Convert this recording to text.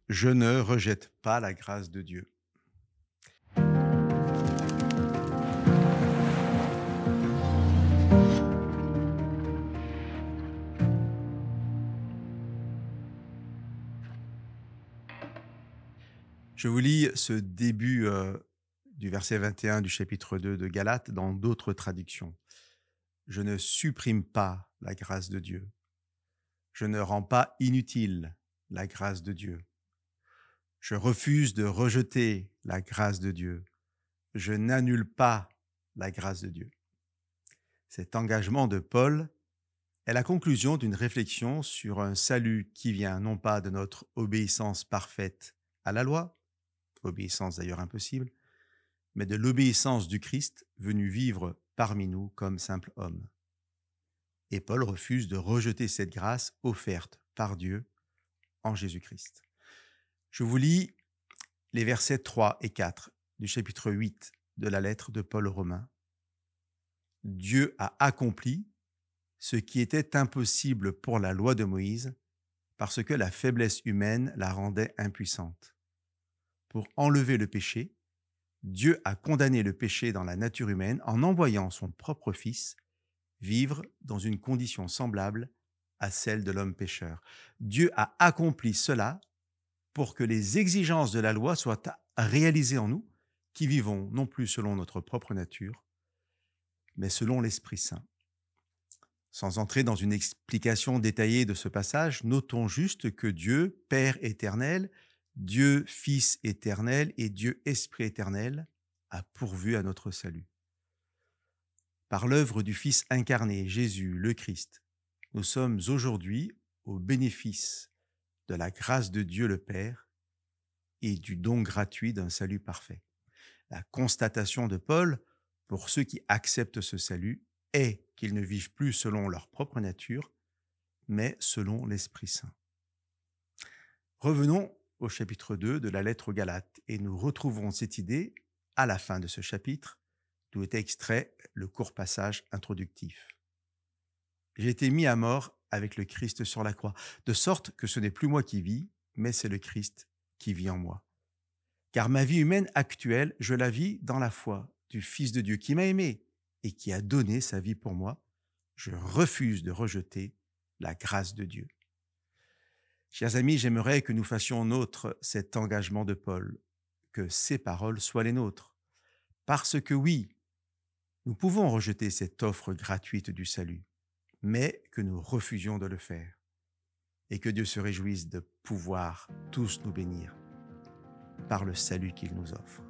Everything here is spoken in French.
Je ne rejette pas la grâce de Dieu. Je vous lis ce début du verset 21 du chapitre 2 de Galates dans d'autres traductions. Je ne supprime pas la grâce de Dieu. Je ne rends pas inutile la grâce de Dieu. Je refuse de rejeter la grâce de Dieu. Je n'annule pas la grâce de Dieu. Cet engagement de Paul est la conclusion d'une réflexion sur un salut qui vient non pas de notre obéissance parfaite à la loi, obéissance d'ailleurs impossible, mais de l'obéissance du Christ venu vivre parmi nous comme simple homme. Et Paul refuse de rejeter cette grâce offerte par Dieu en Jésus-Christ. Je vous lis les versets 3 et 4 du chapitre 8 de la lettre de Paul aux Romains. Dieu a accompli ce qui était impossible pour la loi de Moïse parce que la faiblesse humaine la rendait impuissante. Pour enlever le péché, Dieu a condamné le péché dans la nature humaine en envoyant son propre Fils vivre dans une condition semblable à celle de l'homme pécheur. Dieu a accompli cela pour que les exigences de la loi soient réalisées en nous, qui vivons non plus selon notre propre nature, mais selon l'Esprit Saint. Sans entrer dans une explication détaillée de ce passage, notons juste que Dieu, Père éternel, Dieu Fils éternel et Dieu Esprit éternel a pourvu à notre salut. Par l'œuvre du Fils incarné, Jésus, le Christ, nous sommes aujourd'hui au bénéfice de la grâce de Dieu le Père et du don gratuit d'un salut parfait. La constatation de Paul, pour ceux qui acceptent ce salut, est qu'ils ne vivent plus selon leur propre nature, mais selon l'Esprit Saint. Revenons au chapitre 2 de la lettre aux Galates et nous retrouvons cette idée à la fin de ce chapitre, d'où est extrait le court passage introductif. J'ai été mis à mort avec le Christ sur la croix, de sorte que ce n'est plus moi qui vis, mais c'est le Christ qui vit en moi. Car ma vie humaine actuelle, je la vis dans la foi du Fils de Dieu qui m'a aimé et qui a donné sa vie pour moi. Je refuse de rejeter la grâce de Dieu. Chers amis, j'aimerais que nous fassions nôtre cet engagement de Paul, que ces paroles soient les nôtres. Parce que oui, nous pouvons rejeter cette offre gratuite du salut, mais que nous refusions de le faire. Et que Dieu se réjouisse de pouvoir tous nous bénir par le salut qu'il nous offre.